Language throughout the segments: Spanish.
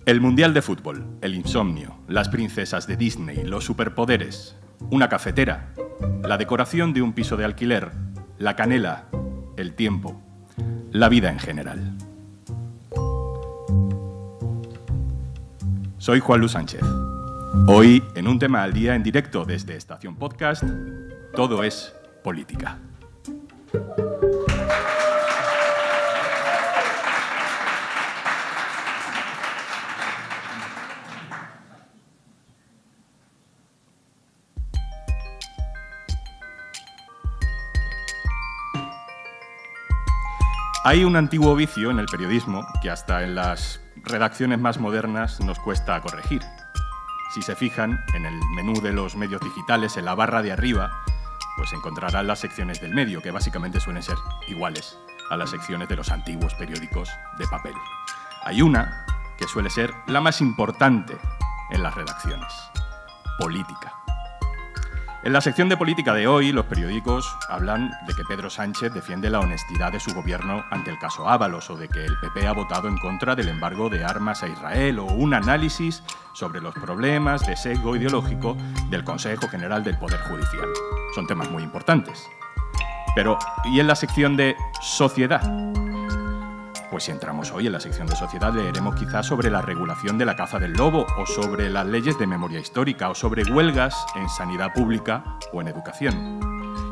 El Mundial de Fútbol, el insomnio, las princesas de Disney, los superpoderes, una cafetera, la decoración de un piso de alquiler, la canela, el tiempo, la vida en general. Soy Juan Luis Sánchez. Hoy, en un tema al día en directo desde Estación Podcast, todo es política. Hay un antiguo vicio en el periodismo que hasta en las redacciones más modernas nos cuesta corregir. Si se fijan en el menú de los medios digitales, en la barra de arriba, pues encontrarán las secciones del medio, que básicamente suelen ser iguales a las secciones de los antiguos periódicos de papel. Hay una que suele ser la más importante en las redacciones: política. En la sección de política de hoy, los periódicos hablan de que Pedro Sánchez defiende la honestidad de su gobierno ante el caso Ábalos, o de que el PP ha votado en contra del embargo de armas a Israel, o un análisis sobre los problemas de sesgo ideológico del Consejo General del Poder Judicial. Son temas muy importantes. Pero, ¿y en la sección de sociedad? Pues si entramos hoy en la sección de sociedad, leeremos quizás sobre la regulación de la caza del lobo, o sobre las leyes de memoria histórica, o sobre huelgas en sanidad pública o en educación.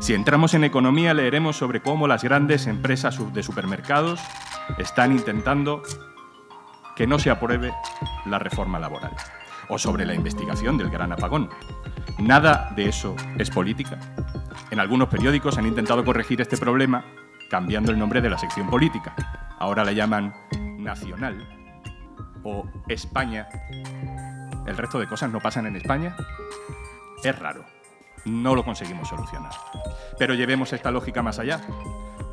Si entramos en economía, leeremos sobre cómo las grandes empresas de supermercados están intentando que no se apruebe la reforma laboral, o sobre la investigación del gran apagón. Nada de eso es política. En algunos periódicos han intentado corregir este problema cambiando el nombre de la sección política. Ahora la llaman Nacional o España. ¿El resto de cosas no pasan en España? Es raro. No lo conseguimos solucionar. Pero llevemos esta lógica más allá.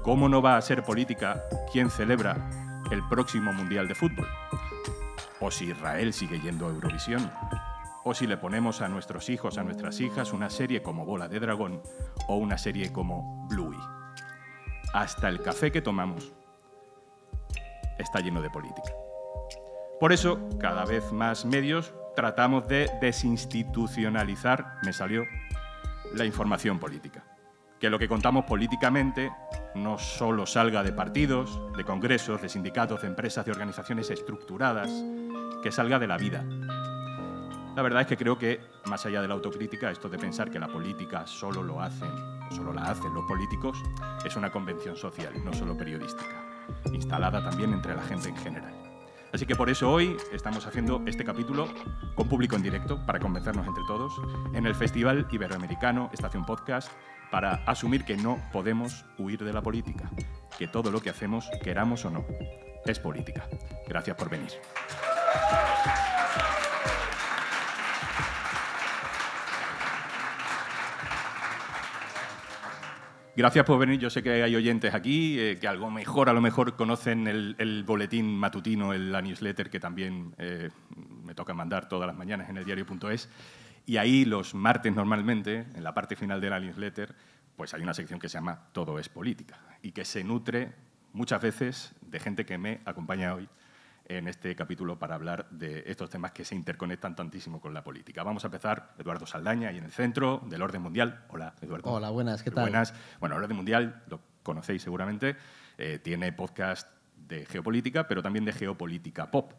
¿Cómo no va a ser política quien celebra el próximo Mundial de Fútbol? O si Israel sigue yendo a Eurovisión. O si le ponemos a nuestros hijos, a nuestras hijas, una serie como Bola de Dragón o una serie como Bluey. Hasta el café que tomamos está lleno de política. Por eso, cada vez más medios tratamos de desinstitucionalizar, la información política. Que lo que contamos políticamente no solo salga de partidos, de congresos, de sindicatos, de empresas, de organizaciones estructuradas, que salga de la vida. La verdad es que creo que, más allá de la autocrítica, esto de pensar que la política solo la hacen los políticos, es una convención social, no solo periodística, instalada también entre la gente en general. Así que por eso hoy estamos haciendo este capítulo con público en directo, para convencernos entre todos, en el Festival Iberoamericano Estación Podcast, para asumir que no podemos huir de la política, que todo lo que hacemos, queramos o no, es política. Gracias por venir. Gracias por venir. Yo sé que hay oyentes aquí que a lo mejor conocen el boletín matutino, la newsletter que también me toca mandar todas las mañanas en eldiario.es. Y ahí los martes normalmente, en la parte final de la newsletter, pues hay una sección que se llama Todo es política y que se nutre muchas veces de gente que me acompaña hoy en este capítulo para hablar de estos temas que se interconectan tantísimo con la política. Vamos a empezar, Eduardo Saldaña, ahí en el centro del orden mundial. Hola, Eduardo. Hola, buenas, ¿qué tal? Buenas. Bueno, el orden mundial, lo conocéis seguramente, tiene podcast de geopolítica, pero también de geopolítica pop.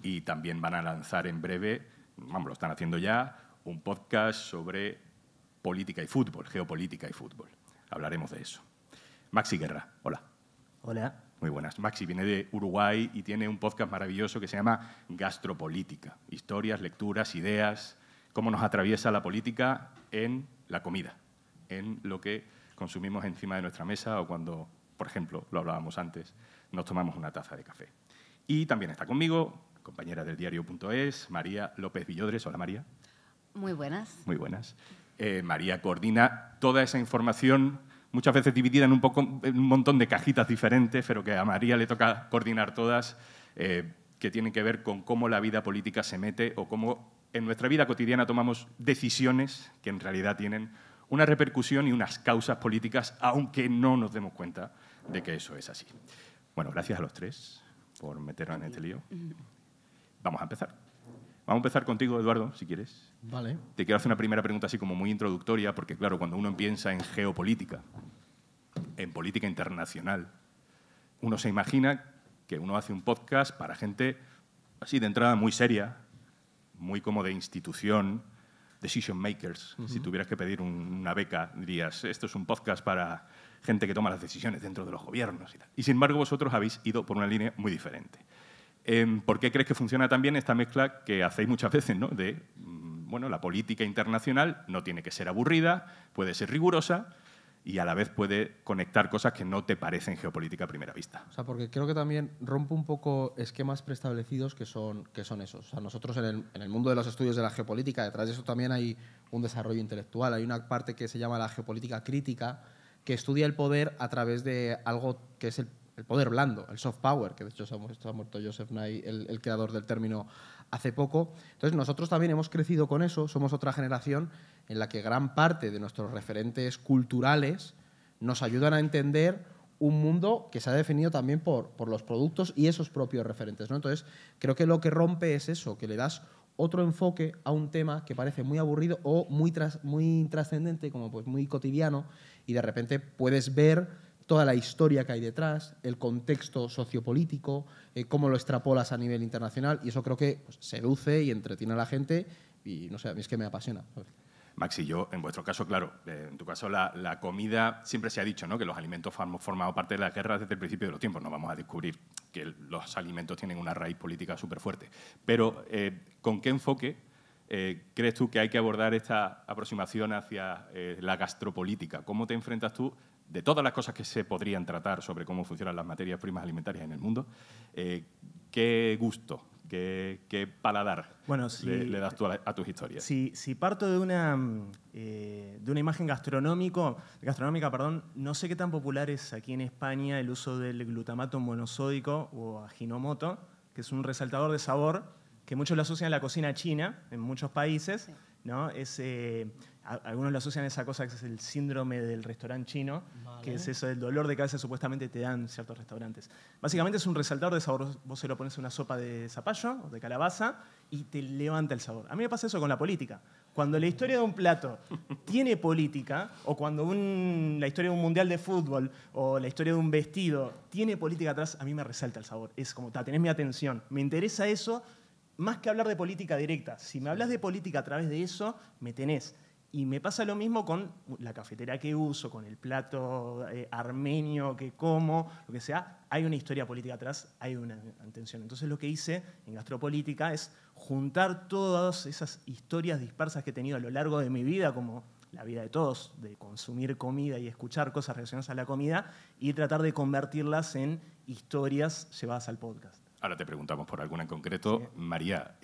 Y también van a lanzar en breve, lo están haciendo ya, un podcast sobre política y fútbol, geopolítica y fútbol. Hablaremos de eso. Maxi Guerra, hola. Hola. Muy buenas. Maxi viene de Uruguay y tiene un podcast maravilloso que se llama Gastropolítica. Historias, lecturas, ideas, cómo nos atraviesa la política en la comida, en lo que consumimos encima de nuestra mesa o cuando, por ejemplo, lo hablábamos antes, nos tomamos una taza de café. Y también está conmigo, compañera del diario.es, María López Villodres. Hola, María. Muy buenas. Muy buenas. María coordina toda esa información, muchas veces dividida en un montón de cajitas diferentes, pero que a María le toca coordinar todas, que tienen que ver con cómo la vida política se mete o cómo en nuestra vida cotidiana tomamos decisiones que en realidad tienen una repercusión y unas causas políticas, aunque no nos demos cuenta de que eso es así. Bueno, gracias a los tres por meternos en este lío. vamos a empezar. Vamos a empezar contigo, Eduardo, si quieres. Vale. Te quiero hacer una primera pregunta así como muy introductoria, porque claro, cuando uno piensa en geopolítica, en política internacional, uno se imagina que uno hace un podcast para gente así de entrada muy seria, muy como de institución, decision makers. Si tuvieras que pedir una beca, dirías, esto es un podcast para gente que toma las decisiones dentro de los gobiernos y tal. Y sin embargo, vosotros habéis ido por una línea muy diferente. ¿Por qué crees que funciona tan bien esta mezcla que hacéis muchas veces, ¿no? De, bueno, la política internacional no tiene que ser aburrida, puede ser rigurosa y a la vez puede conectar cosas que no te parecen geopolítica a primera vista? O sea, porque creo que también rompe un poco esquemas preestablecidos que son esos. O sea, nosotros en el mundo de los estudios de la geopolítica, detrás de eso también hay un desarrollo intelectual. Hay una parte que se llama la geopolítica crítica, que estudia el poder a través de algo que es el poder blando, el soft power, que de hecho se ha muerto Joseph Nye, el creador del término, hace poco. Entonces, nosotros también hemos crecido con eso, somos otra generación en la que gran parte de nuestros referentes culturales nos ayudan a entender un mundo que se ha definido también por los productos y esos propios referentes, ¿no? Entonces, creo que lo que rompe es eso, que le das otro enfoque a un tema que parece muy aburrido o muy trascendente, como pues muy cotidiano, y de repente puedes ver toda la historia que hay detrás, el contexto sociopolítico, cómo lo extrapolas a nivel internacional, y eso creo que pues, seduce y entretiene a la gente, y no sé, a mí es que me apasiona. Max y yo, en vuestro caso, claro, en tu caso la comida, siempre se ha dicho, ¿no?, que los alimentos han formado parte de las guerras desde el principio de los tiempos. No vamos a descubrir que los alimentos tienen una raíz política súper fuerte. Pero, ¿con qué enfoque crees tú que hay que abordar esta aproximación hacia la gastropolítica? ¿Cómo te enfrentas tú, de todas las cosas que se podrían tratar sobre cómo funcionan las materias primas alimentarias en el mundo, qué gusto, qué paladar le das tú a tus historias? Si parto de una imagen gastronómica, no sé qué tan popular es aquí en España el uso del glutamato monosódico o Ajinomoto, que es un resaltador de sabor que muchos lo asocian a la cocina china en muchos países, sí, ¿no? Algunos lo asocian a esa cosa que es el síndrome del restaurante chino, vale, que es eso del dolor de cabeza que supuestamente te dan ciertos restaurantes. Básicamente es un resaltador de sabor. Vos se lo pones en una sopa de zapallo o de calabaza y te levanta el sabor. A mí me pasa eso con la política. Cuando la historia de un plato tiene política, o cuando la historia de un mundial de fútbol o la historia de un vestido tiene política atrás, a mí me resalta el sabor. Es como, tenés mi atención. Me interesa eso más que hablar de política directa. Si me hablas de política a través de eso, me tenés. Y me pasa lo mismo con la cafetera que uso, con el plato armenio que como, lo que sea. Hay una historia política atrás, hay una intención. Entonces lo que hice en Gastropolítica es juntar todas esas historias dispersas que he tenido a lo largo de mi vida, como la vida de todos, de consumir comida y escuchar cosas relacionadas a la comida, y tratar de convertirlas en historias llevadas al podcast. Ahora te preguntamos por alguna en concreto. Sí. María,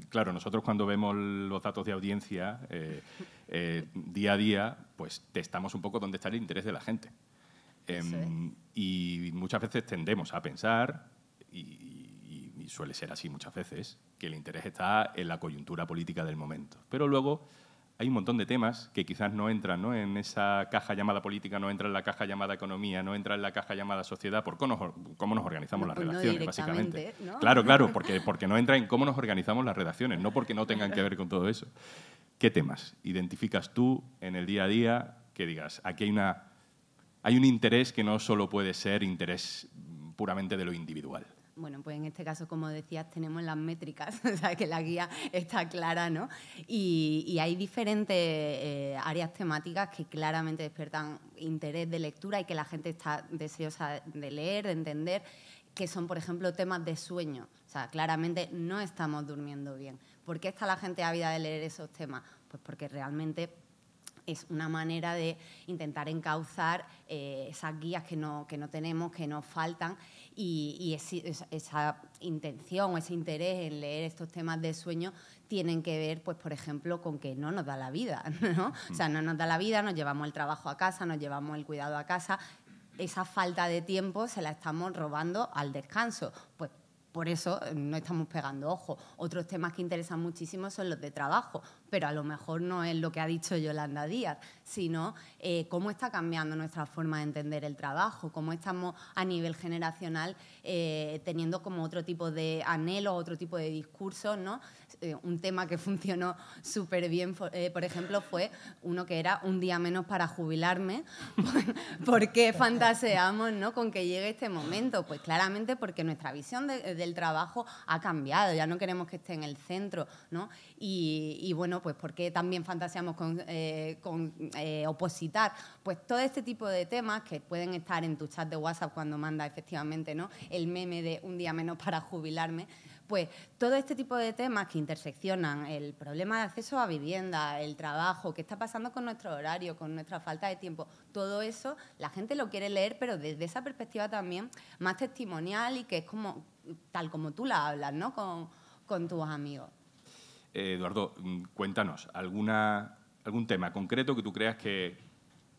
claro, nosotros cuando vemos los datos de audiencia día a día, pues testamos un poco dónde está el interés de la gente. Y muchas veces tendemos a pensar, y suele ser así muchas veces, que el interés está en la coyuntura política del momento. Pero luego hay un montón de temas que quizás no entran, ¿no?, en esa caja llamada política, no entra en la caja llamada economía, no entra en la caja llamada sociedad, por cómo nos organizamos las redacciones, básicamente. ¿No? Claro, porque no entra en cómo nos organizamos las redacciones, no porque no tengan que ver con todo eso. ¿Qué temas identificas tú en el día a día que digas, aquí hay un interés que no solo puede ser interés puramente de lo individual? Bueno, pues en este caso, como decías, tenemos las métricas, o sea, que la guía está clara, ¿no? Y hay diferentes áreas temáticas que claramente despiertan interés de lectura y que la gente está deseosa de leer, de entender, que son, por ejemplo, temas de sueño. O sea, claramente no estamos durmiendo bien. ¿Por qué está la gente ávida de leer esos temas? Pues porque realmente es una manera de intentar encauzar esas guías que no tenemos, que nos faltan, y esa intención o ese interés en leer estos temas de sueño tienen que ver, pues, por ejemplo, con que no nos da la vida, ¿no? O sea, no nos da la vida, nos llevamos el trabajo a casa, nos llevamos el cuidado a casa. Esa falta de tiempo se la estamos robando al descanso. Pues por eso no estamos pegando ojo. Otros temas que interesan muchísimo son los de trabajo, pero a lo mejor no es lo que ha dicho Yolanda Díaz, sino cómo está cambiando nuestra forma de entender el trabajo, cómo estamos a nivel generacional teniendo como otro tipo de anhelos, otro tipo de discursos, ¿no? Un tema que funcionó súper bien, por ejemplo, fue uno que era un día menos para jubilarme. ¿Por qué fantaseamos, ¿no?, con que llegue este momento? Pues claramente porque nuestra visión del trabajo ha cambiado, ya no queremos que esté en el centro, ¿no? Y bueno, pues ¿por qué también fantaseamos con opositar? Pues todo este tipo de temas que pueden estar en tu chat de WhatsApp cuando manda efectivamente, ¿no?, el meme de un día menos para jubilarme. Pues todo este tipo de temas que interseccionan el problema de acceso a vivienda, el trabajo, qué está pasando con nuestro horario, con nuestra falta de tiempo, todo eso la gente lo quiere leer, pero desde esa perspectiva también más testimonial y que es como tal como tú la hablas, ¿no?, con tus amigos. Eduardo, cuéntanos, algún tema concreto que tú creas que,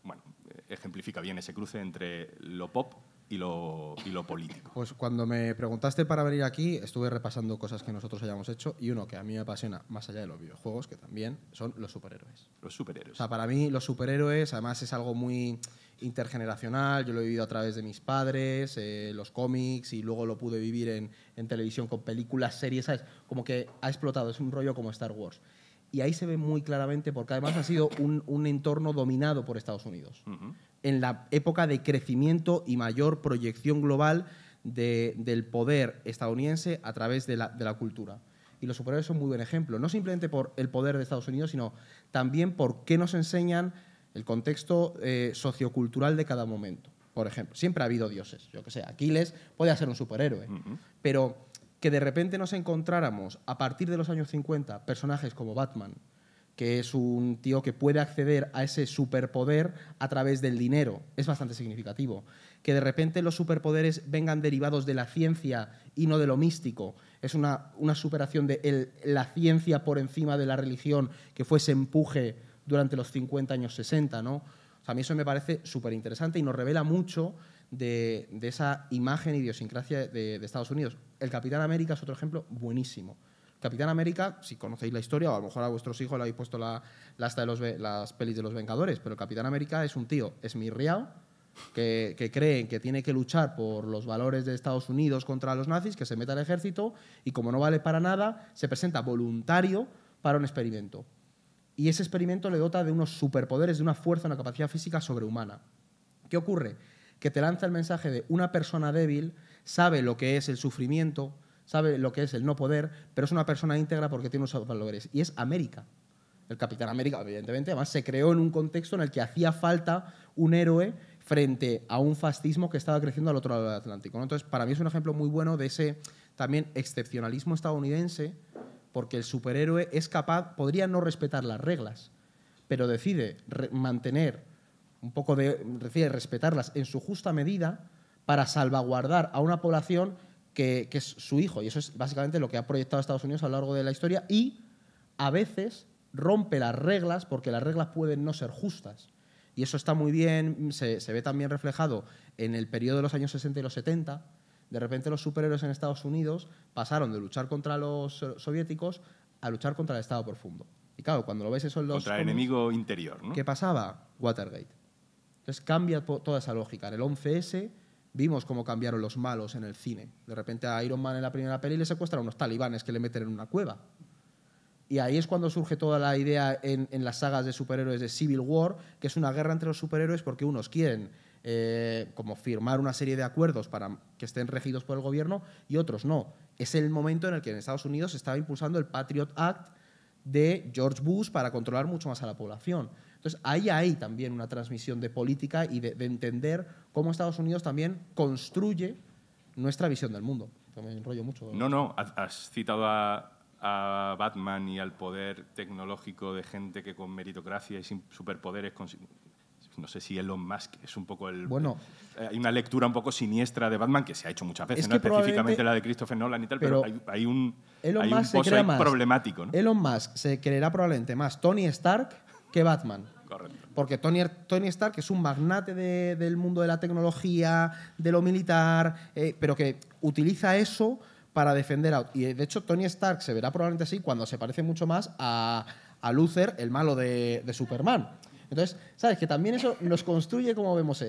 bueno, ejemplifica bien ese cruce entre lo pop y lo político. Pues cuando me preguntaste para venir aquí, estuve repasando cosas que nosotros hayamos hecho y uno que a mí me apasiona, más allá de los videojuegos, que también son los superhéroes. Los superhéroes. O sea, para mí los superhéroes, además es algo muy intergeneracional, yo lo he vivido a través de mis padres, los cómics, y luego lo pude vivir en televisión con películas, series, ¿sabes? Como que ha explotado, es un rollo como Star Wars. Y ahí se ve muy claramente, porque además ha sido un entorno dominado por Estados Unidos. En la época de crecimiento y mayor proyección global del poder estadounidense a través de la cultura. Y los superhéroes son muy buen ejemplo, no simplemente por el poder de Estados Unidos, sino también por qué nos enseñan el contexto sociocultural de cada momento. Por ejemplo, siempre ha habido dioses, yo que sé, Aquiles podía ser un superhéroe, pero que de repente nos encontráramos a partir de los años 50 personajes como Batman, que es un tío que puede acceder a ese superpoder a través del dinero, es bastante significativo. Que de repente los superpoderes vengan derivados de la ciencia y no de lo místico, es una superación de la ciencia por encima de la religión, que fue ese empuje durante los 50 años 60, ¿no? O sea, a mí eso me parece súper interesante y nos revela mucho de esa imagen e idiosincrasia de Estados Unidos. El Capitán América es otro ejemplo buenísimo. Capitán América, si conocéis la historia, o a lo mejor a vuestros hijos le habéis puesto las pelis de los Vengadores, pero el Capitán América es un tío esmirriado que cree que tiene que luchar por los valores de Estados Unidos contra los nazis, que se mete al ejército y como no vale para nada, se presenta voluntario para un experimento. Y ese experimento le dota de unos superpoderes, de una fuerza, una capacidad física sobrehumana. ¿Qué ocurre? Que te lanza el mensaje de una persona débil, sabe lo que es el sufrimiento, sabe lo que es el no poder, pero es una persona íntegra porque tiene unos valores. Y es América. El Capitán América, evidentemente, además se creó en un contexto en el que hacía falta un héroe frente a un fascismo que estaba creciendo al otro lado del Atlántico, ¿no? Entonces, para mí es un ejemplo muy bueno de ese también excepcionalismo estadounidense, porque el superhéroe es capaz, podría no respetar las reglas, pero decide mantener un poco decide respetarlas en su justa medida para salvaguardar a una población que es su hijo. Y eso es básicamente lo que ha proyectado Estados Unidos a lo largo de la historia y a veces rompe las reglas porque las reglas pueden no ser justas. Y eso está muy bien, se ve también reflejado en el periodo de los años 60 y los 70. De repente los superhéroes en Estados Unidos pasaron de luchar contra los soviéticos a luchar contra el Estado profundo. Y claro, cuando lo ves eso en los contra el enemigo interior, ¿no? ¿Qué pasaba? Watergate. Entonces cambia toda esa lógica. En el 11S vimos cómo cambiaron los malos en el cine. De repente a Iron Man en la primera peli le secuestran a unos talibanes que le meten en una cueva. Y ahí es cuando surge toda la idea en las sagas de superhéroes de Civil War, que es una guerra entre los superhéroes porque unos quieren como firmar una serie de acuerdos para que estén regidos por el gobierno y otros no. Es el momento en el que en Estados Unidos se estaba impulsando el Patriot Act de George Bush para controlar mucho más a la población. Entonces, ahí hay también una transmisión de política y de entender cómo Estados Unidos también construye nuestra visión del mundo. Me enrollo mucho. No, has citado a Batman y al poder tecnológico de gente que con meritocracia y sin superpoderes... No sé si Elon Musk es un poco el... Bueno, hay una lectura un poco siniestra de Batman que se ha hecho muchas veces, es ¿no? que Específicamente la de Christopher Nolan y tal, pero hay un pozo ahí problemático, ¿no? Elon Musk se creerá probablemente más Tony Stark que Batman. Correcto. Porque Tony Stark es un magnate del mundo de la tecnología, de lo militar, pero que utiliza eso para defender a... Y de hecho Tony Stark se verá probablemente así cuando se parece mucho más a a Luther, el malo de Superman. Entonces, ¿sabes? Que también eso nos construye cómo vemos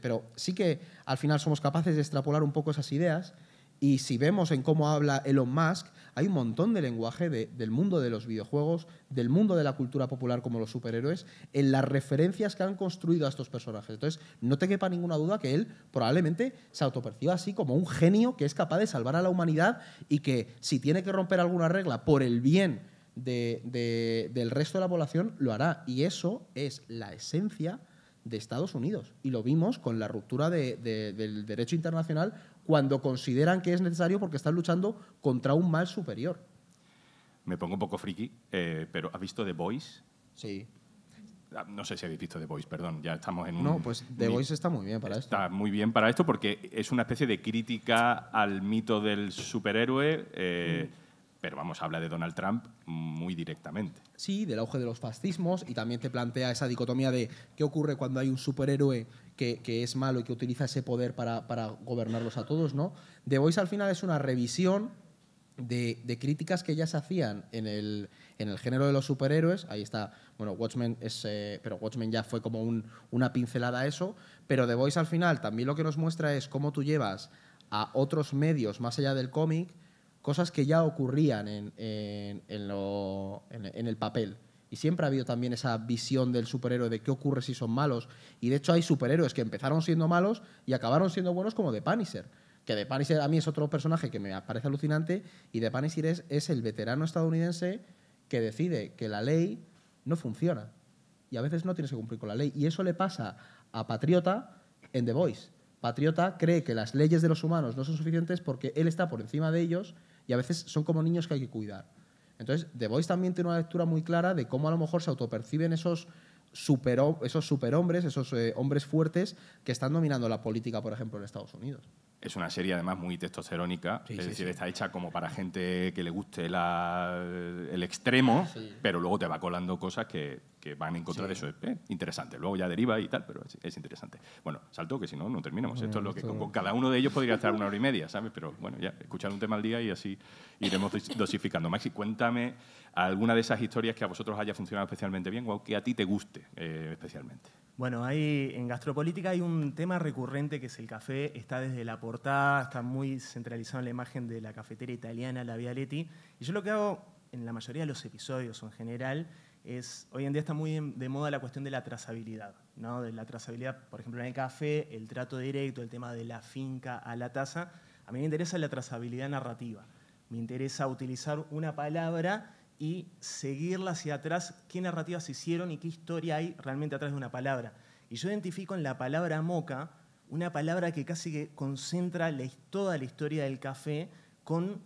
pero sí que al final somos capaces de extrapolar un poco esas ideas. Y si vemos en cómo habla Elon Musk, hay un montón de lenguaje del mundo de los videojuegos, del mundo de la cultura popular como los superhéroes, en las referencias que han construido a estos personajes. Entonces, no te quepa ninguna duda que él probablemente se autoperciba así como un genio que es capaz de salvar a la humanidad y que si tiene que romper alguna regla por el bien del resto de la población, lo hará. Y eso es la esencia de Estados Unidos. Y lo vimos con la ruptura del derecho internacional cuando consideran que es necesario porque están luchando contra un mal superior. Me pongo un poco friki, pero ¿has visto The Voice? Sí. No sé si habéis visto The Voice, perdón, ya estamos en un... No, pues The Voice está muy bien para esto. Está muy bien para esto porque es una especie de crítica al mito del superhéroe, pero vamos, habla de Donald Trump muy directamente. Sí, del auge de los fascismos, y también te plantea esa dicotomía de qué ocurre cuando hay un superhéroe que es malo y que utiliza ese poder para gobernarlos a todos, ¿no? The Voice al final es una revisión de críticas que ya se hacían en el género de los superhéroes. Ahí está, bueno, Watchmen pero Watchmen ya fue como una pincelada a eso, pero The Voice al final también lo que nos muestra es cómo tú llevas a otros medios más allá del cómic cosas que ya ocurrían en el papel. Y siempre ha habido también esa visión del superhéroe de qué ocurre si son malos. Y de hecho hay superhéroes que empezaron siendo malos y acabaron siendo buenos, como The Punisher. Que The Punisher a mí es otro personaje que me parece alucinante, y The Punisher es el veterano estadounidense que decide que la ley no funciona. Y a veces no tienes que cumplir con la ley. Y eso le pasa a Patriota en The Voice. Patriota cree que las leyes de los humanos no son suficientes porque él está por encima de ellos, y a veces son como niños que hay que cuidar. Entonces, The Voice también tiene una lectura muy clara de cómo a lo mejor se autoperciben esos superhombres, esos hombres fuertes que están dominando la política, por ejemplo, en Estados Unidos. Es una serie, además, muy testosterónica. Sí, es sí, decir, sí. está hecha como para gente que le guste el extremo, Sí. pero luego te va colando cosas que van en contra de eso. Interesante. Luego ya deriva y tal, pero es interesante. Bueno, salto, que si no, no terminamos. Bueno, esto es lo que esto- con cada uno de ellos podría estar 1 hora y media, ¿sabes? Pero bueno, ya, escuchar un tema al día y así iremos dosificando. Maxi, cuéntame alguna de esas historias que a vosotros haya funcionado especialmente bien o que a ti te guste especialmente. Bueno, en Gastropolítica hay un tema recurrente que es el café. Está desde la portada, está muy centralizado en la imagen de la cafetera italiana, la Vialetti. Y yo lo que hago en la mayoría de los episodios o en general es, hoy en día está muy de moda la cuestión de la trazabilidad, ¿no? De la trazabilidad, por ejemplo, en el café, el trato directo, el tema de la finca a la taza. A mí me interesa la trazabilidad narrativa. Me interesa utilizar una palabra y seguirla hacia atrás, qué narrativas se hicieron y qué historia hay realmente atrás de una palabra. Y yo identifico en la palabra moca una palabra que casi que concentra toda la historia del café con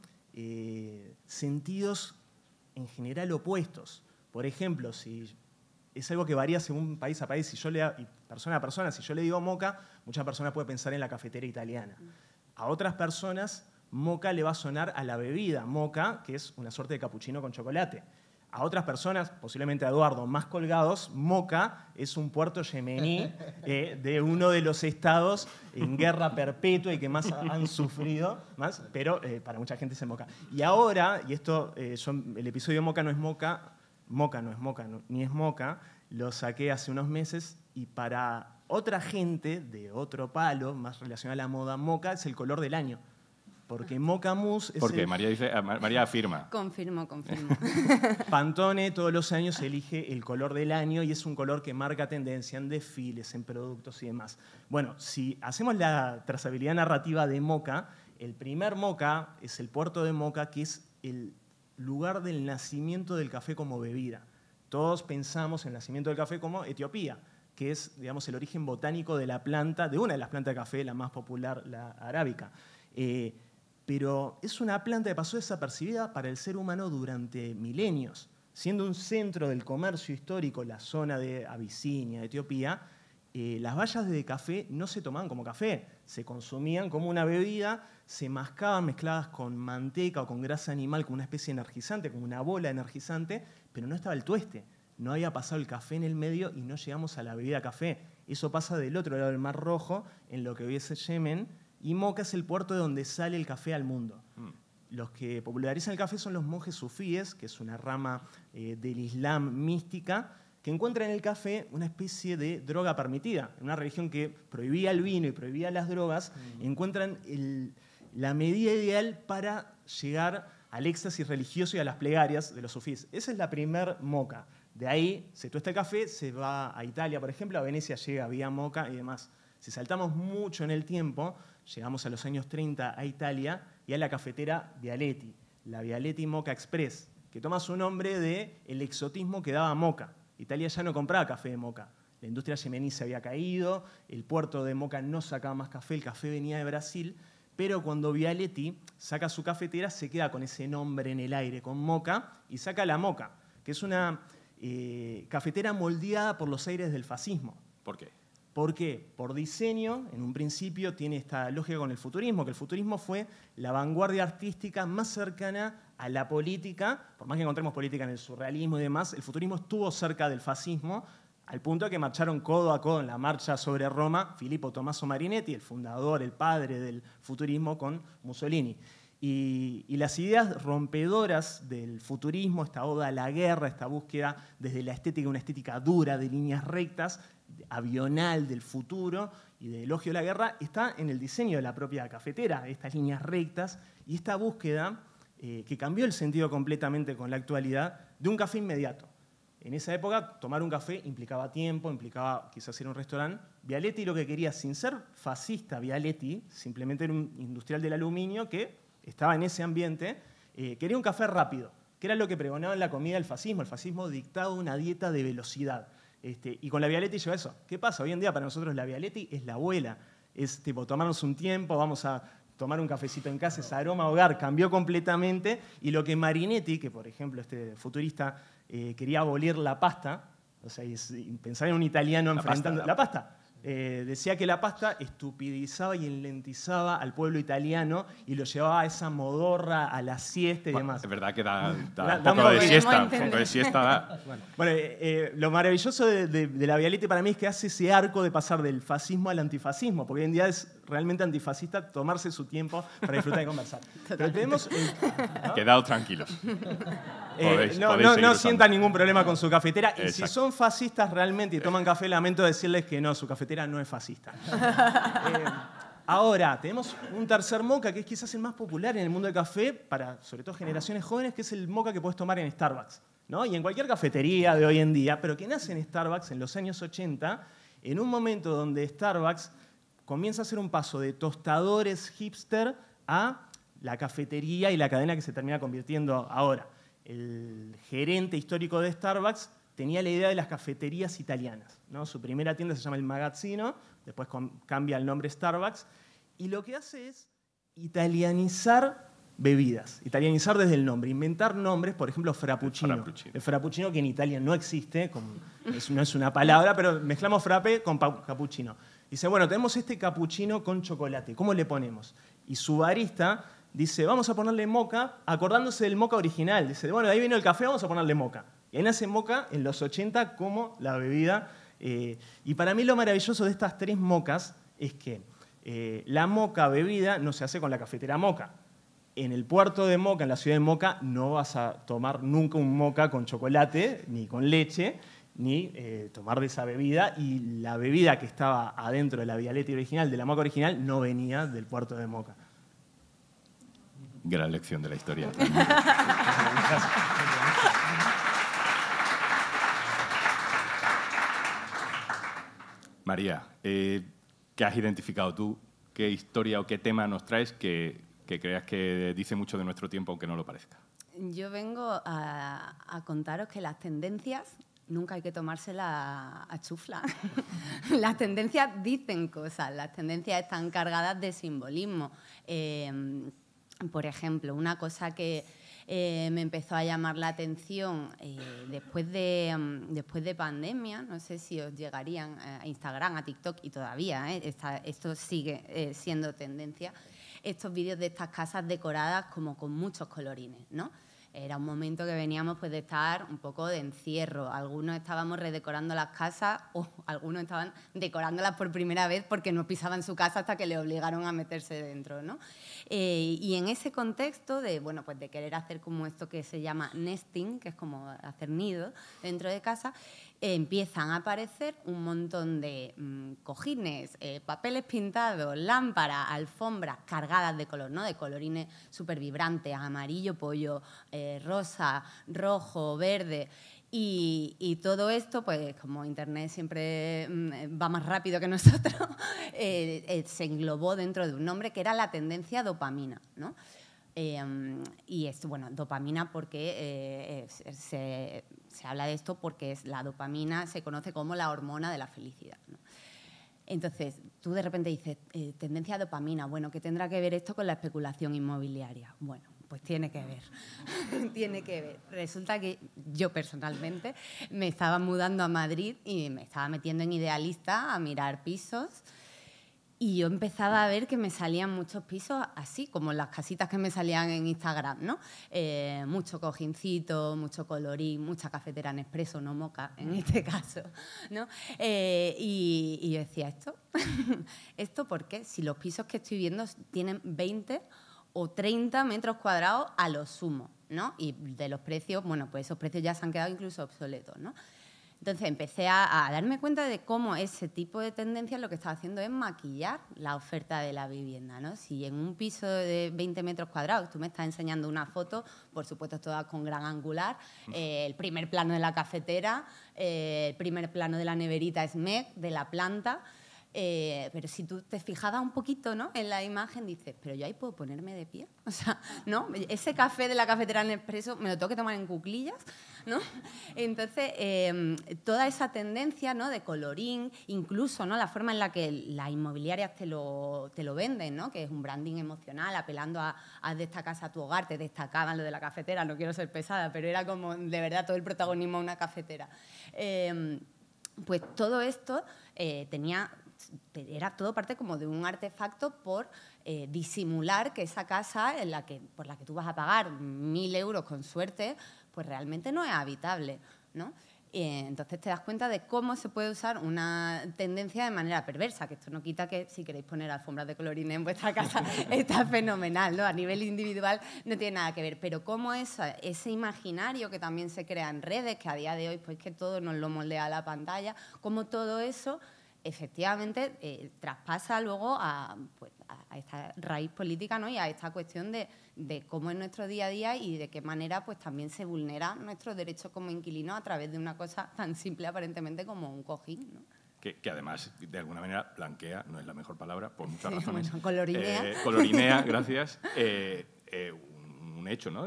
sentidos en general opuestos. Por ejemplo, si es algo que varía según país a país, y persona a persona, si yo le digo moca, muchas personas pueden pensar en la cafetera italiana. A otras personas, moca le va a sonar a la bebida moca, que es una suerte de capuchino con chocolate. A otras personas, posiblemente a Eduardo, más colgados, moca es un puerto yemení de uno de los estados en guerra perpetua y que más han sufrido, pero para mucha gente es moca. Y ahora, y esto, el episodio moca no es moca, ni es moca, lo saqué hace unos meses, y para otra gente de otro palo, más relacionado a la moda, moca es el color del año. Porque Mocha Mousse es Porque María afirma. Confirmo. Pantone todos los años elige el color del año y es un color que marca tendencia en desfiles, en productos y demás. Bueno, si hacemos la trazabilidad narrativa de Mocha, el primer Mocha es el puerto de Mocha, que es el lugar del nacimiento del café como bebida. Todos pensamos en el nacimiento del café como Etiopía, que es, digamos, el origen botánico de la planta, de una de las plantas de café, la más popular, la arábica. Pero es una planta que pasó desapercibida para el ser humano durante milenios. Siendo un centro del comercio histórico, la zona de Abisinia, Etiopía, las bayas de café no se tomaban como café, se consumían como una bebida, se mascaban mezcladas con manteca o con grasa animal, como una especie de energizante, como una bola energizante, pero no estaba el tueste. No había pasado el café en el medio y no llegamos a la bebida café. Eso pasa del otro lado del Mar Rojo, en lo que hoy es Yemen, y Mocha es el puerto de donde sale el café al mundo. los que popularizan el café son los monjes sufíes, que es una rama del Islam mística, que encuentran en el café una especie de droga permitida. En una religión que prohibía el vino y prohibía las drogas, encuentran la medida ideal para llegar al éxtasis religioso y a las plegarias de los sufíes. Esa es la primer moca. De ahí se tuesta el café, se va a Italia, por ejemplo, a Venecia llega vía moca y demás. Si saltamos mucho en el tiempo, llegamos a los años 30 a Italia y a la cafetera Vialetti, la Vialetti Mocha Express, que toma su nombre del exotismo que daba Moca. Italia ya no compraba café de Moca. La industria yemení se había caído, el puerto de Moca no sacaba más café, el café venía de Brasil, pero cuando Vialetti saca su cafetera se queda con ese nombre en el aire, con Moca, y saca la Moca, que es una cafetera moldeada por los aires del fascismo. ¿Por qué? ¿Por qué? Por diseño, en un principio tiene esta lógica con el futurismo, que el futurismo fue la vanguardia artística más cercana a la política, por más que encontremos política en el surrealismo y demás, el futurismo estuvo cerca del fascismo, al punto de que marcharon codo a codo en la marcha sobre Roma Filippo Tommaso Marinetti, el fundador, el padre del futurismo, con Mussolini. Y las ideas rompedoras del futurismo, esta oda a la guerra, esta búsqueda desde la estética, una estética dura, de líneas rectas, avional del futuro y de elogio de la guerra, está en el diseño de la propia cafetera, estas líneas rectas y esta búsqueda que cambió el sentido completamente con la actualidad de un café inmediato. En esa época, tomar un café implicaba tiempo, implicaba quizás ir a un restaurante. Vialetti lo que quería, sin ser fascista, Vialetti, simplemente era un industrial del aluminio que estaba en ese ambiente, quería un café rápido, que era lo que pregonaba en la comida del fascismo. El fascismo dictaba una dieta de velocidad. Y con la Vialetti lleva eso. ¿Qué pasa? Hoy en día para nosotros la Vialetti es la abuela. Es tipo tomarnos un tiempo, vamos a tomar un cafecito en casa, ese aroma hogar cambió completamente. Y lo que Marinetti, que por ejemplo este futurista quería abolir la pasta, o sea, pensar en un italiano enfrentando la pasta. Decía que la pasta estupidizaba y enlentizaba al pueblo italiano y lo llevaba a esa modorra, a la siesta y demás. Es verdad que da un poco de siesta. Bueno, lo maravilloso de la Vialetti para mí es que hace ese arco de pasar del fascismo al antifascismo, porque hoy en día es realmente antifascista tomarse su tiempo para disfrutar y conversar. Pero tenemos, ¿no? Quedaos tranquilos. No sientan ningún problema con su cafetera. Exacto. Y si son fascistas realmente y toman café, lamento decirles que no, su cafetera no es fascista. Ahora, tenemos un tercer moca que es quizás el más popular en el mundo del café para, sobre todo, generaciones jóvenes, que es el moca que puedes tomar en Starbucks, ¿no? Y en cualquier cafetería de hoy en día, pero que nace en Starbucks en los años 80, en un momento donde Starbucks comienza a hacer un paso de tostadores hipster a la cafetería y la cadena que se termina convirtiendo ahora. El gerente histórico de Starbucks tenía la idea de las cafeterías italianas, ¿no? Su primera tienda se llama El Magazzino, después cambia el nombre Starbucks, y lo que hace es italianizar bebidas, italianizar desde el nombre, inventar nombres, por ejemplo, frappuccino. El frappuccino que en Italia no existe, no es una palabra, pero mezclamos frappé con cappuccino. Dice, bueno, tenemos este cappuccino con chocolate, ¿cómo le ponemos? Y su barista dice, vamos a ponerle moca, acordándose del moca original. Dice, bueno, de ahí vino el café, vamos a ponerle moca. Y ahí nace moca en los 80 como la bebida. Y para mí lo maravilloso de estas tres mocas es que la moca bebida no se hace con la cafetera Moca. En el puerto de Moca, en la ciudad de Moca, no vas a tomar nunca un moca con chocolate, ni con leche, ni tomar de esa bebida. Y la bebida que estaba adentro de la Vialetti original, de la moca original, no venía del puerto de Moca. Gran lección de la historia. María, ¿qué has identificado tú? ¿Qué historia o qué tema nos traes que creas que dice mucho de nuestro tiempo, aunque no lo parezca? Yo vengo a contaros que las tendencias nunca hay que tomárselas a chufla. Las tendencias dicen cosas, las tendencias están cargadas de simbolismo. Por ejemplo, una cosa que me empezó a llamar la atención después de pandemia, no sé si os llegarían a Instagram, a TikTok, y todavía esto sigue siendo tendencia, estos vídeos de estas casas decoradas como con muchos colorines, ¿no? Era un momento que veníamos pues, de estar un poco de encierro. Algunos estábamos redecorando las casas o algunos estaban decorándolas por primera vez porque no pisaban su casa hasta que le obligaron a meterse dentro, ¿no? Y en ese contexto de, bueno, pues de querer hacer como esto que se llama nesting, que es como hacer nido dentro de casa, empiezan a aparecer un montón de cojines, papeles pintados, lámparas, alfombras cargadas de color, ¿no? De colorines súper vibrantes, amarillo, pollo, rosa, rojo, verde. Y todo esto, pues como Internet siempre va más rápido que nosotros, se englobó dentro de un nombre que era la tendencia dopamina, ¿no? Y esto, bueno, dopamina porque se habla de esto porque la dopamina se conoce como la hormona de la felicidad, ¿no? Entonces, tú de repente dices, tendencia a dopamina, bueno, ¿qué tendrá que ver esto con la especulación inmobiliaria? Bueno, pues tiene que ver, tiene que ver. Resulta que yo personalmente me estaba mudando a Madrid y me estaba metiendo en Idealista a mirar pisos y yo empezaba a ver que me salían muchos pisos así, como las casitas que me salían en Instagram, ¿no? Mucho cojincito, mucho colorín, mucha cafetera Nespresso, no moca en este caso, ¿no? Y yo decía, ¿esto por qué? Si los pisos que estoy viendo tienen 20 o 30 metros cuadrados a lo sumo, ¿no? Y de los precios, bueno, pues esos precios ya se han quedado incluso obsoletos, ¿no? Entonces empecé a darme cuenta de cómo ese tipo de tendencias lo que estaba haciendo es maquillar la oferta de la vivienda, ¿no? Si en un piso de 20 metros cuadrados tú me estás enseñando una foto, por supuesto todas con gran angular, el primer plano de la cafetera, el primer plano de la neverita SMEC, de la planta, pero si tú te fijabas un poquito, ¿no?, en la imagen, dices, pero yo ahí puedo ponerme de pie. O sea, ¿no? Ese café de la cafetera Nespresso me lo tengo que tomar en cuclillas, ¿no? Entonces, toda esa tendencia, ¿no?, de colorín, incluso, ¿no?, la forma en la que las inmobiliarias te lo venden, ¿no?, que es un branding emocional, apelando a haz de esta casa a tu hogar, te destacaban lo de la cafetera, no quiero ser pesada, pero era como, de verdad, todo el protagonismo a una cafetera. Pues todo esto era todo parte como de un artefacto por disimular que esa casa por la que tú vas a pagar 1.000 euros con suerte, pues realmente no es habitable, ¿no? Entonces te das cuenta de cómo se puede usar una tendencia de manera perversa, que esto no quita que si queréis poner alfombras de colorín en vuestra casa está fenomenal, ¿no? A nivel individual no tiene nada que ver, pero cómo ese imaginario que también se crea en redes, que a día de hoy pues que todo nos lo moldea la pantalla, cómo todo eso efectivamente traspasa luego a esta raíz política, ¿no?, y a esta cuestión de cómo es nuestro día a día y de qué manera pues también se vulnera nuestros derechos como inquilinos a través de una cosa tan simple aparentemente como un cojín, ¿no? Que además, de alguna manera, blanquea, no es la mejor palabra, por muchas razones. Bueno, colorinea. Colorinea, gracias. Un hecho, ¿no?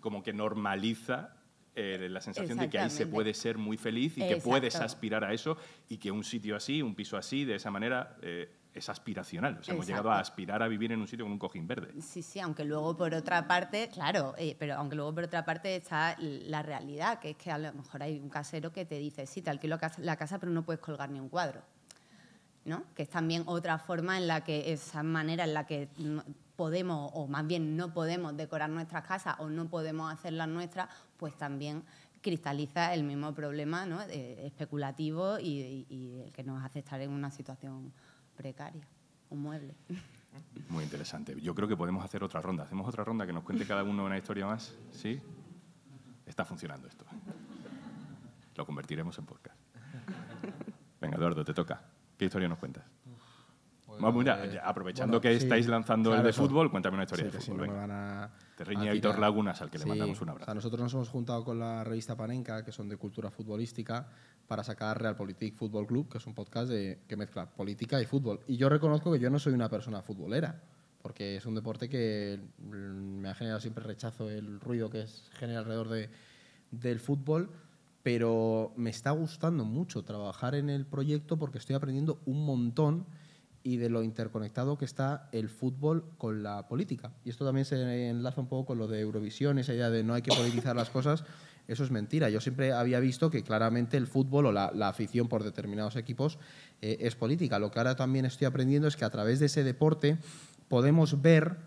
Como que normaliza la sensación de que ahí se puede ser muy feliz y que puedes aspirar a eso y que un sitio así, un piso así, de esa manera, es aspiracional. O sea, hemos llegado a aspirar a vivir en un sitio con un cojín verde. Sí, aunque luego por otra parte, claro, pero aunque luego por otra parte está la realidad, que es que a lo mejor hay un casero que te dice, sí, te alquilo la casa, pero no puedes colgar ni un cuadro, ¿no? Que es también otra forma en la que, esa manera en la que podemos, o más bien no podemos decorar nuestras casas o no podemos hacerlas nuestras, pues también cristaliza el mismo problema, ¿no?, especulativo y el que nos hace estar en una situación precaria, un mueble. Muy interesante. Yo creo que podemos hacer otra ronda. ¿Hacemos otra ronda que nos cuente cada uno una historia más? ¿Sí? Está funcionando esto. Lo convertiremos en podcast. Venga, Eduardo, te toca. ¿Qué historia nos cuentas? Vamos, mira, aprovechando que estáis lanzando el de fútbol, cuéntame una historia de fútbol. Si no me van a Terriña y Aitor Lagunas, al que le mandamos un abrazo. O sea, nosotros nos hemos juntado con la revista Panenka, que son de cultura futbolística, para sacar Realpolitik Fútbol Club, que es un podcast que mezcla política y fútbol. Y yo reconozco que yo no soy una persona futbolera, porque es un deporte que me ha generado siempre rechazo el ruido que genera alrededor del fútbol, pero me está gustando mucho trabajar en el proyecto porque estoy aprendiendo un montón y de lo interconectado que está el fútbol con la política. Y esto también se enlaza un poco con lo de Eurovisión, esa idea de no hay que politizar las cosas. Eso es mentira. Yo siempre había visto que claramente el fútbol o la afición por determinados equipos es política. Lo que ahora también estoy aprendiendo es que a través de ese deporte podemos ver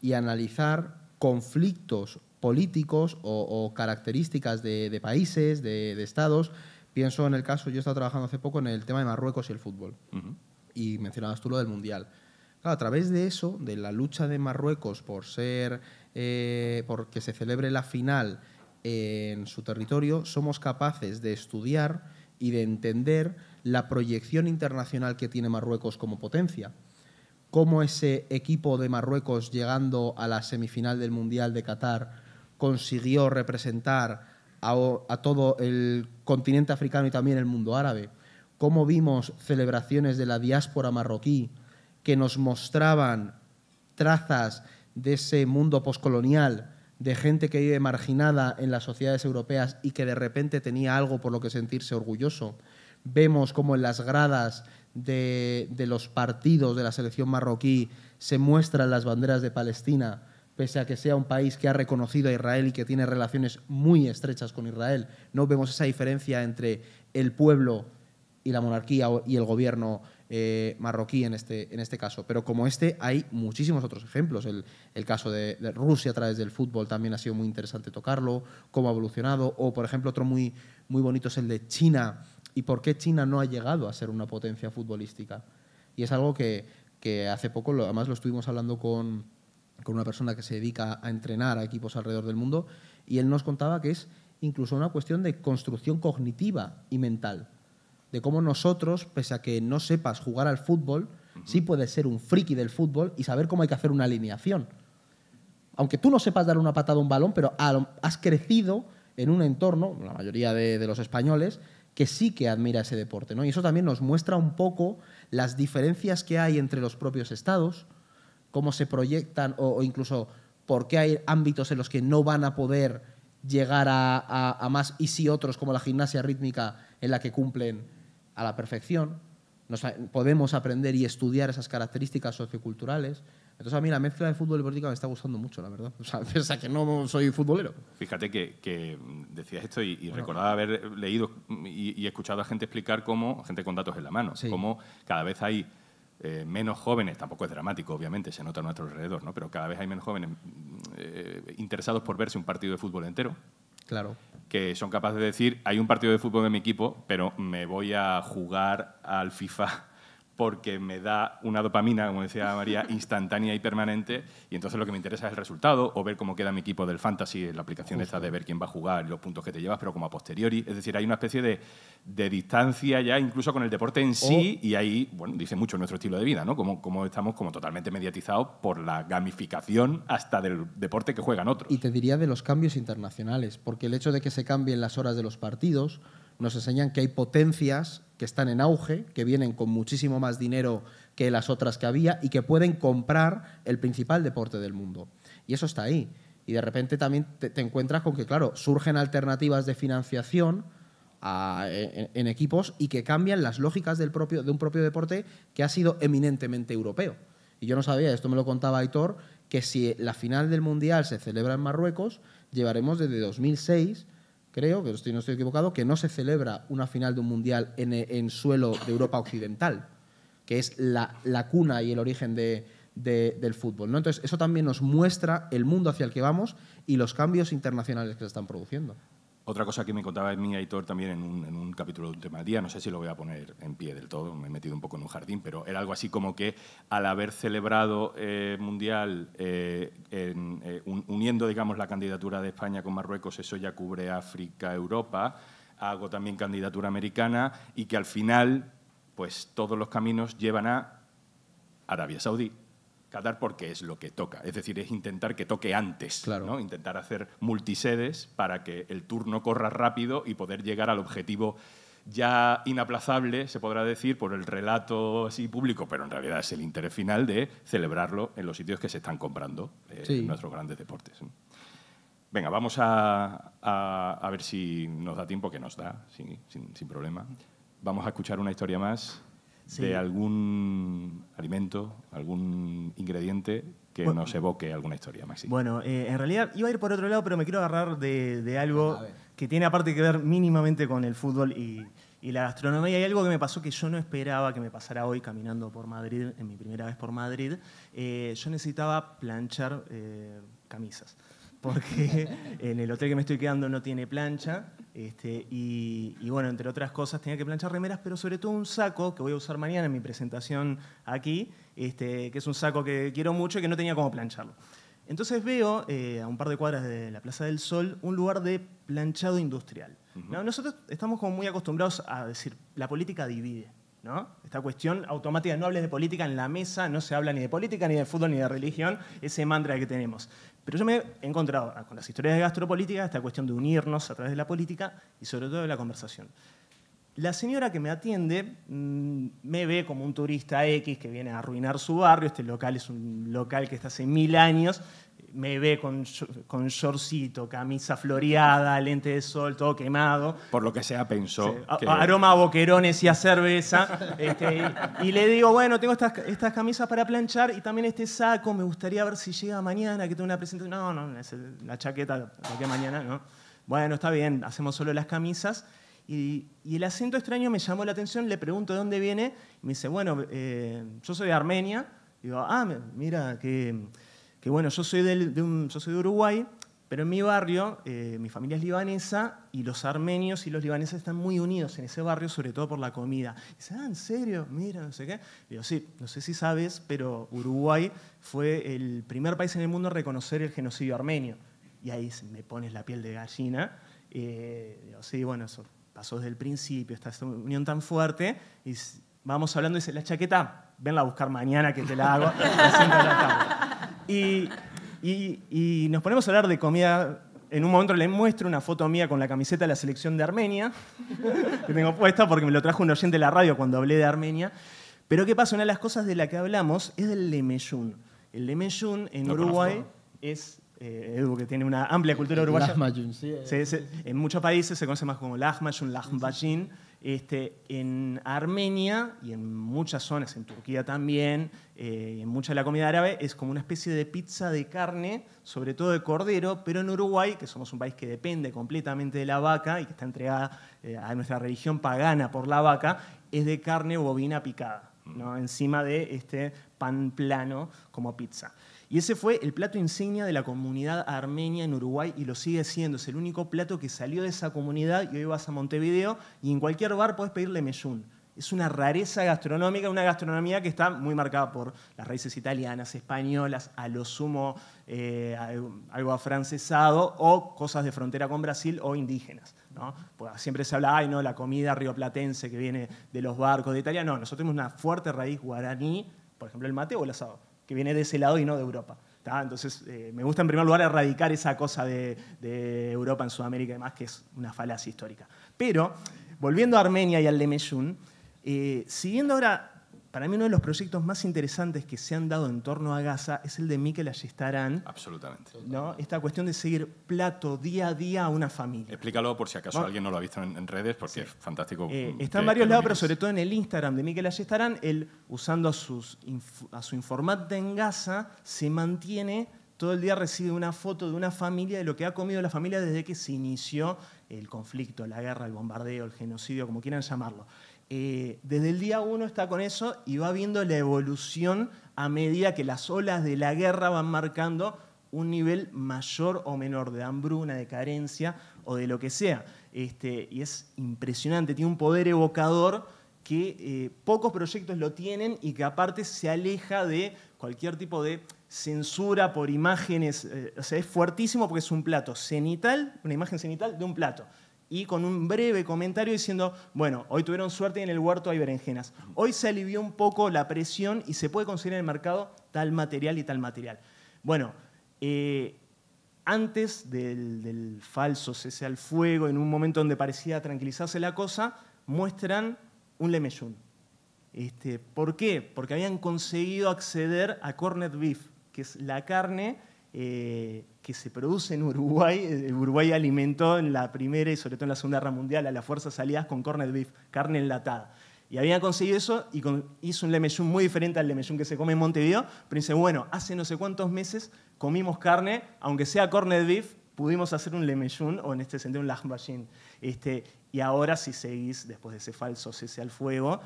y analizar conflictos políticos o características de países, de estados. Pienso en el caso, yo he estado trabajando hace poco en el tema de Marruecos y el fútbol. Y mencionabas tú lo del Mundial. Claro, a través de eso, de la lucha de Marruecos por que se celebre la final en su territorio, somos capaces de estudiar y de entender la proyección internacional que tiene Marruecos como potencia. Cómo ese equipo de Marruecos, llegando a la semifinal del Mundial de Qatar, consiguió representar a todo el continente africano y también el mundo árabe. Cómo vimos celebraciones de la diáspora marroquí que nos mostraban trazas de ese mundo poscolonial, de gente que vive marginada en las sociedades europeas y que de repente tenía algo por lo que sentirse orgulloso. Vemos cómo en las gradas de los partidos de la selección marroquí se muestran las banderas de Palestina, pese a que sea un país que ha reconocido a Israel y que tiene relaciones muy estrechas con Israel. No vemos esa diferencia entre el pueblo y la monarquía y el gobierno marroquí en este caso. Pero como hay muchísimos otros ejemplos. El caso de Rusia a través del fútbol también ha sido muy interesante tocarlo, cómo ha evolucionado. O, por ejemplo, otro muy, muy bonito es el de China y por qué China no ha llegado a ser una potencia futbolística. Y es algo que hace poco, además lo estuvimos hablando con una persona que se dedica a entrenar a equipos alrededor del mundo, y él nos contaba que es incluso una cuestión de construcción cognitiva y mental, de cómo nosotros, pese a que no sepas jugar al fútbol, sí puedes ser un friki del fútbol y saber cómo hay que hacer una alineación. Aunque tú no sepas dar una patada a un balón, pero has crecido en un entorno, la mayoría de los españoles, que sí que admira ese deporte, ¿no? Y eso también nos muestra un poco las diferencias que hay entre los propios estados, cómo se proyectan o incluso por qué hay ámbitos en los que no van a poder llegar a más y sí otros, como la gimnasia rítmica, en la que cumplen a la perfección. Podemos aprender y estudiar esas características socioculturales. Entonces, a mí la mezcla de fútbol y política me está gustando mucho, la verdad. O sea, pese que no soy futbolero. Fíjate que decías esto y recordaba haber leído y escuchado a gente explicar cómo, gente con datos en la mano, cómo cada vez hay menos jóvenes, tampoco es dramático, obviamente, se nota a nuestro alrededor, ¿no? Pero cada vez hay menos jóvenes interesados por verse un partido de fútbol entero. Claro. Que son capaces de decir, hay un partido de fútbol en mi equipo, pero me voy a jugar al FIFA porque me da una dopamina, como decía María, instantánea y permanente, y entonces lo que me interesa es el resultado, o ver cómo queda mi equipo del fantasy, la aplicación esta de ver quién va a jugar y los puntos que te llevas, pero como a posteriori. Es decir, hay una especie de distancia ya incluso con el deporte en sí, y ahí, bueno, dice mucho nuestro estilo de vida, ¿no? Como estamos como totalmente mediatizados por la gamificación hasta del deporte que juegan otros. Y te diría de los cambios internacionales, porque el hecho de que se cambien las horas de los partidos nos enseñan que hay potencias que están en auge, que vienen con muchísimo más dinero que las otras que había y que pueden comprar el principal deporte del mundo. Y eso está ahí. Y de repente también te encuentras con que, claro, surgen alternativas de financiación en equipos y que cambian las lógicas de un propio deporte que ha sido eminentemente europeo. Y yo no sabía, esto me lo contaba Aitor, que si la final del Mundial se celebra en Marruecos, llevaremos desde 2006... creo, pero no estoy equivocado, que no se celebra una final de un mundial en suelo de Europa occidental, que es la cuna y el origen del fútbol, ¿no? Entonces, eso también nos muestra el mundo hacia el que vamos y los cambios internacionales que se están produciendo. Otra cosa que me contaba mi Aitor también en un capítulo de Un tema al día, no sé si lo voy a poner en pie del todo, me he metido un poco en un jardín, pero era algo así como que al haber celebrado Mundial uniendo, digamos, la candidatura de España con Marruecos, eso ya cubre África, Europa, hago también candidatura americana y que al final, pues todos los caminos llevan a Arabia Saudí, Qatar, porque es lo que toca. Es decir, es intentar que toque antes, claro, ¿no? Intentar hacer multisedes para que el turno corra rápido y poder llegar al objetivo ya inaplazable, se podrá decir, por el relato así público, pero en realidad es el interés final de celebrarlo en los sitios que se están comprando en nuestros grandes deportes. Venga, vamos a ver si nos da tiempo, que nos da, sin problema. Vamos a escuchar una historia más. Sí. De algún alimento, algún ingrediente que nos evoque alguna historia, Maxi. Bueno, en realidad iba a ir por otro lado, pero me quiero agarrar de algo que tiene aparte que ver mínimamente con el fútbol y la gastronomía. Hay algo que me pasó que yo no esperaba que me pasara hoy caminando por Madrid, en mi primera vez por Madrid. Yo necesitaba planchar camisas. porque en el hotel que me estoy quedando no tiene plancha. Y bueno, entre otras cosas, tenía que planchar remeras, pero sobre todo un saco que voy a usar mañana en mi presentación aquí, que es un saco que quiero mucho y que no tenía cómo plancharlo. Entonces veo, a un par de cuadras de la Plaza del Sol, un lugar de planchado industrial. ¿No? Nosotros estamos como muy acostumbrados a decir, la política divide, ¿no? Esta cuestión automática, no hables de política en la mesa, no se habla ni de política, ni de fútbol, ni de religión, ese mantra que tenemos. Pero yo me he encontrado con las historias de gastropolítica esta cuestión de unirnos a través de la política y sobre todo de la conversación. La señora que me atiende me ve como un turista X que viene a arruinar su barrio. Este local es un local que está hace 1000 años. Me ve con shortcito, camisa floreada, lente de sol, todo quemado. Por lo que sea, pensó Sí. que... Aroma a boquerones y a cerveza. Y le digo, bueno, tengo estas camisas para planchar y también este saco. Me gustaría ver si llega mañana, que tengo una presentación. No, la chaqueta, ¿de qué mañana? No. Bueno, está bien, hacemos solo las camisas. Y el acento extraño me llamó la atención, le pregunto de dónde viene. Y me dice, bueno, yo soy de Armenia. Digo, mira, que bueno, yo soy de Uruguay, pero en mi barrio, mi familia es libanesa y los armenios y los libaneses están muy unidos en ese barrio, sobre todo por la comida. Y dice, ¿en serio? Mira, no sé qué. Digo, sí, no sé si sabes, pero Uruguay fue el primer país en el mundo a reconocer el genocidio armenio. Y ahí me pones la piel de gallina. Digo, sí, bueno, eso pasó desde el principio, esta unión tan fuerte. Y vamos hablando y dice, la chaqueta, venla a buscar mañana que te la hago. Y nos ponemos a hablar de comida. En un momento le muestro una foto mía con la camiseta de la selección de Armenia, que tengo puesta porque me lo trajo un oyente de la radio cuando hablé de Armenia. Pero ¿qué pasa? Una de las cosas de la que hablamos es del lemeyún. El lemeyún en Uruguay es... Edu, que tiene una amplia cultura uruguaya. Lahmacun, sí. En muchos países se conoce más como lahmacun, lahmacun. En Armenia y en muchas zonas, en Turquía también, y en mucha de la comida árabe, es como una especie de pizza de carne, sobre todo de cordero, pero en Uruguay, que somos un país que depende completamente de la vaca y que está entregada a nuestra religión pagana por la vaca, es de carne bovina picada, ¿no? Encima de este pan plano como pizza. Y ese fue el plato insignia de la comunidad armenia en Uruguay y lo sigue siendo. Es el único plato que salió de esa comunidad y hoy vas a Montevideo y en cualquier bar podés pedir lemeyún. Es una rareza gastronómica, una gastronomía que está muy marcada por las raíces italianas, españolas, a lo sumo algo afrancesado o cosas de frontera con Brasil o indígenas, ¿no? Pues siempre se habla, no, la comida rioplatense que viene de los barcos de Italia. No, nosotros tenemos una fuerte raíz guaraní, por ejemplo el mate o el asado, que viene de ese lado y no de Europa. ¿Tá? Entonces, me gusta en primer lugar erradicar esa cosa de Europa en Sudamérica y demás, que es una falacia histórica. Pero, volviendo a Armenia y al lemeyún, siguiendo ahora, para mí uno de los proyectos más interesantes que se han dado en torno a Gaza es el de Mikel Ayestarán. Absolutamente. ¿No? Esta cuestión de seguir plato día a día a una familia. Explícalo por si acaso alguien no lo ha visto en redes, porque es fantástico. Está en varios lados, pero sobre todo en el Instagram de Mikel Ayestarán, él, usando a su informante en Gaza, se mantiene, todo el día recibe una foto de una familia, de lo que ha comido la familia desde que se inició el conflicto, la guerra, el bombardeo, el genocidio, como quieran llamarlo. Desde el día 1 está con eso y va viendo la evolución a medida que las olas de la guerra van marcando un nivel mayor o menor de hambruna, de carencia o de lo que sea. Y es impresionante, tiene un poder evocador que pocos proyectos lo tienen y que aparte se aleja de cualquier tipo de censura por imágenes. O sea, es fuertísimo porque es un plato cenital, una imagen cenital de un plato. Y con un breve comentario diciendo, bueno, hoy tuvieron suerte y en el huerto hay berenjenas. Hoy se alivió un poco la presión y se puede conseguir en el mercado tal material y tal material. Bueno, antes del falso cese al fuego, en un momento donde parecía tranquilizarse la cosa, muestran un lemeyún. ¿Por qué? Porque habían conseguido acceder a corned beef, que es la carne que se produce en Uruguay. Uruguay alimentó en la Primera y sobre todo en la Segunda Guerra Mundial a las fuerzas aliadas con corned beef, carne enlatada. Y habían conseguido eso y hizo un lemeyún muy diferente al lemeyún que se come en Montevideo, pero dice, bueno, hace no sé cuántos meses comimos carne, aunque sea corned beef, pudimos hacer un lemeyún, o en este sentido un lahmacun. Y ahora, si seguís, después de ese falso cese al fuego,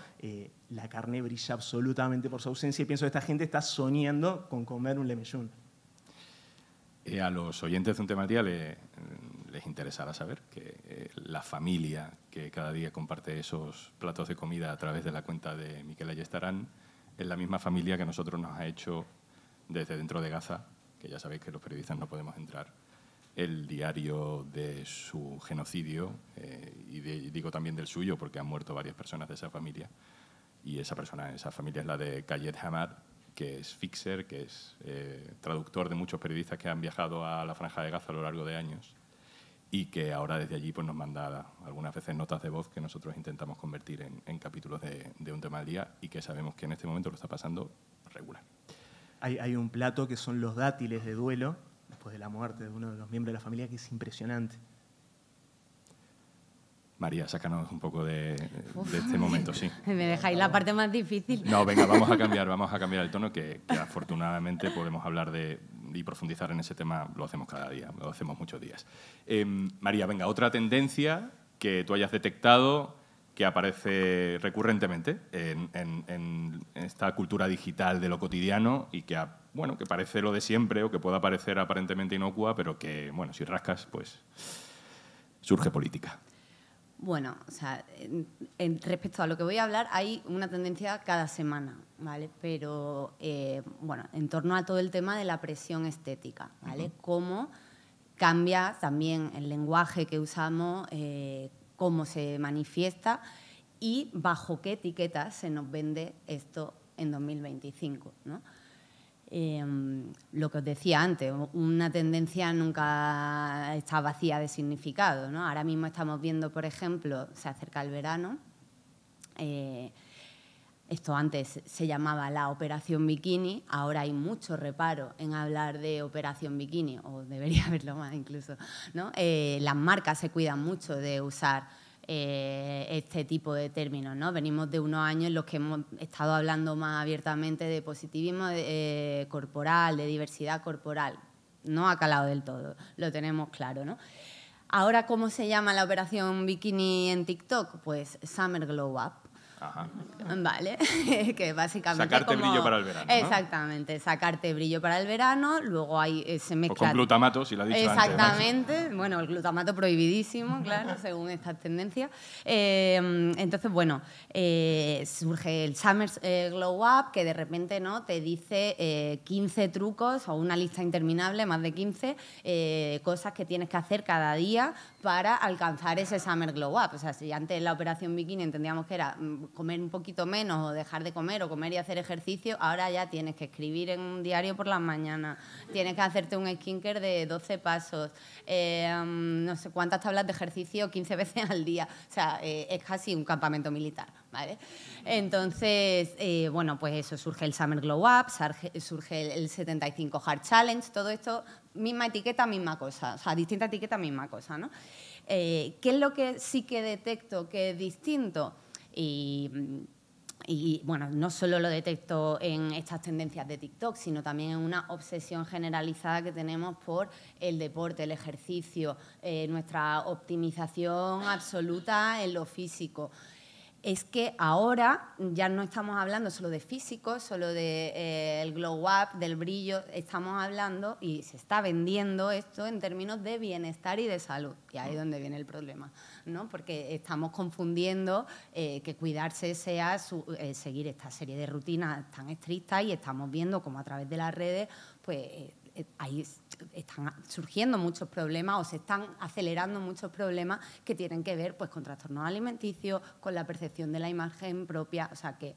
la carne brilla absolutamente por su ausencia y pienso que esta gente está soñando con comer un lemeyún. A los oyentes de Un Tema al Día les interesará saber que la familia que cada día comparte esos platos de comida a través de la cuenta de Miquel Ayestarán es la misma familia que nosotros nos ha hecho desde dentro de Gaza, que ya sabéis que los periodistas no podemos entrar, el diario de su genocidio, y digo también del suyo porque han muerto varias personas de esa familia. Y esa familia es la de Khaled Hamad, que es fixer, que es traductor de muchos periodistas que han viajado a la Franja de Gaza a lo largo de años y que ahora desde allí pues, nos manda algunas veces notas de voz que nosotros intentamos convertir en capítulos de Un Tema al Día y que sabemos que en este momento lo está pasando regular. Hay un plato que son los dátiles de duelo, después de la muerte de uno de los miembros de la familia, que es impresionante. María, sácanos un poco de este momento, sí. Me dejáis la parte más difícil. No, venga, vamos a cambiar el tono, que afortunadamente podemos hablar y profundizar en ese tema, lo hacemos cada día, lo hacemos muchos días. María, venga, otra tendencia que tú hayas detectado que aparece recurrentemente en esta cultura digital de lo cotidiano y que, bueno, que parece lo de siempre o que pueda parecer aparentemente inocua, pero que, bueno, si rascas, pues surge política. Bueno, o sea, respecto a lo que voy a hablar, hay una tendencia cada semana, ¿vale? Pero, bueno, en torno a todo el tema de la presión estética, ¿vale? Cómo cambia también el lenguaje que usamos, cómo se manifiesta y bajo qué etiquetas se nos vende esto en 2025, ¿no? Lo que os decía antes, una tendencia nunca está vacía de significado, ¿no? Ahora mismo estamos viendo, por ejemplo, se acerca el verano. Esto antes se llamaba la Operación Bikini, ahora hay mucho reparo en hablar de Operación Bikini, o debería haberlo más incluso, ¿no? Las marcas se cuidan mucho de usar este tipo de términos, ¿no? Venimos de unos años en los que hemos estado hablando más abiertamente de positivismo corporal, de diversidad corporal. No ha calado del todo, lo tenemos claro, ¿no? Ahora, ¿cómo se llama la operación bikini en TikTok? Pues Summer Glow Up. Ajá. Vale, que básicamente sacarte brillo para el verano, ¿no? Exactamente, sacarte brillo para el verano, luego hay, se mezcla... O con glutamato, si lo ha dicho exactamente, antes. Bueno, el glutamato prohibidísimo, claro, según estas tendencias. Entonces, bueno, surge el Summer Glow Up, que de repente, ¿no?, te dice 15 trucos o una lista interminable, más de 15, cosas que tienes que hacer cada día para alcanzar ese Summer Glow Up. O sea, si antes la operación bikini entendíamos que era comer un poquito menos o dejar de comer o comer y hacer ejercicio, ahora ya tienes que escribir en un diario por las mañanas, tienes que hacerte un skincare de 12 pasos, no sé cuántas tablas de ejercicio 15 veces al día. O sea, es casi un campamento militar, ¿vale? Entonces, bueno, pues eso, surge el Summer Glow Up, surge el 75 Hard Challenge, todo esto, misma etiqueta, misma cosa, o sea, distinta etiqueta, misma cosa, ¿no? ¿Qué es lo que sí que detecto que es distinto? Y, bueno, no solo lo detecto en estas tendencias de TikTok, sino también en una obsesión generalizada que tenemos por el deporte, el ejercicio, nuestra optimización absoluta en lo físico. Es que ahora ya no estamos hablando solo de físico, solo del glow up, del brillo, estamos hablando y se está vendiendo esto en términos de bienestar y de salud. Y ahí es donde viene el problema, ¿no? Porque estamos confundiendo que cuidarse sea seguir esta serie de rutinas tan estrictas y estamos viendo como a través de las redes, pues ahí están surgiendo muchos problemas o se están acelerando muchos problemas que tienen que ver pues con trastornos alimenticios, con la percepción de la imagen propia. O sea que,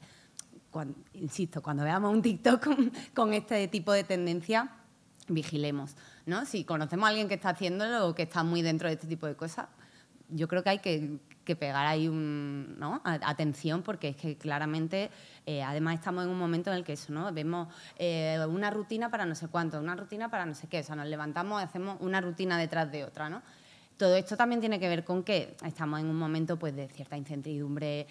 insisto, cuando veamos un TikTok con este tipo de tendencia, vigilemos, ¿no? Si conocemos a alguien que está haciéndolo o que está muy dentro de este tipo de cosas, yo creo que hay que pegar ahí ¿no?, atención, porque es que claramente, además estamos en un momento en el que eso, ¿no?, vemos una rutina para no sé cuánto, una rutina para no sé qué, o sea, nos levantamos y hacemos una rutina detrás de otra, ¿no? Todo esto también tiene que ver con que estamos en un momento pues de cierta incertidumbre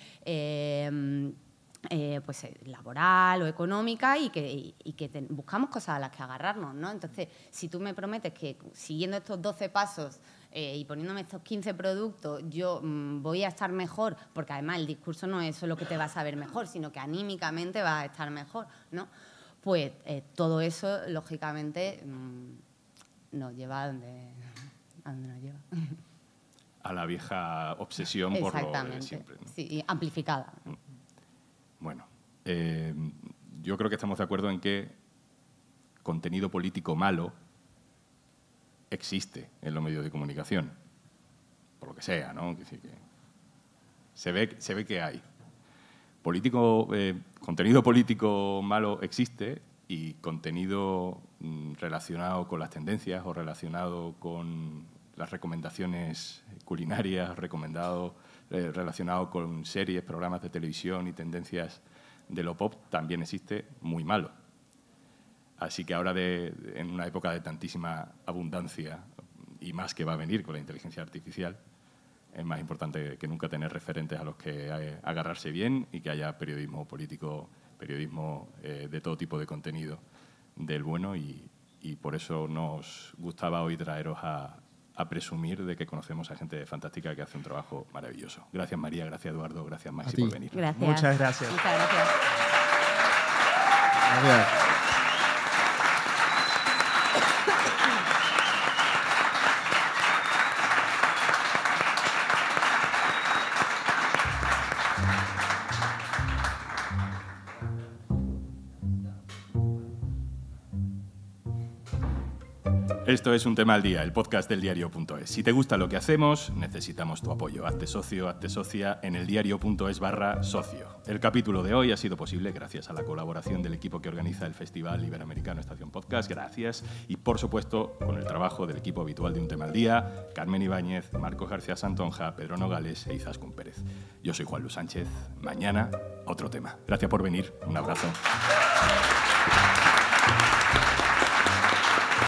pues laboral o económica y que buscamos cosas a las que agarrarnos, ¿no? Entonces, si tú me prometes que siguiendo estos 12 pasos y poniéndome estos 15 productos yo voy a estar mejor, porque además el discurso no es solo que te vas a ver mejor, sino que anímicamente vas a estar mejor, ¿no? Pues todo eso, lógicamente, nos lleva a donde nos lleva. A la vieja obsesión por lo de siempre, ¿no? Sí, amplificada. Bueno, yo creo que estamos de acuerdo en que contenido político malo existe en los medios de comunicación, por lo que sea, ¿no? Que se ve que hay. Contenido político malo existe y contenido relacionado con las tendencias o relacionado con las recomendaciones culinarias, relacionado con series, programas de televisión y tendencias de lo pop, también existe muy malo. Así que ahora, en una época de tantísima abundancia, y más que va a venir con la inteligencia artificial, es más importante que nunca tener referentes a los que agarrarse bien y que haya periodismo político, periodismo de todo tipo de contenido del bueno, y por eso nos gustaba hoy traeros a presumir de que conocemos a gente fantástica que hace un trabajo maravilloso. Gracias, María, gracias, Eduardo, gracias, Maxi, por venir. Gracias. Muchas gracias. Muchas gracias. Gracias. Esto es Un Tema al Día, el podcast del diario.es. Si te gusta lo que hacemos, necesitamos tu apoyo. Hazte socio, hazte socia en eldiario.es/socio. El capítulo de hoy ha sido posible gracias a la colaboración del equipo que organiza el Festival Iberoamericano Estación Podcast. Gracias. Y, por supuesto, con el trabajo del equipo habitual de Un Tema al Día, Carmen Ibáñez, Marcos García Santonja, Pedro Nogales e Izaskun Pérez. Yo soy Juan Luis Sánchez. Mañana, otro tema. Gracias por venir. Un abrazo.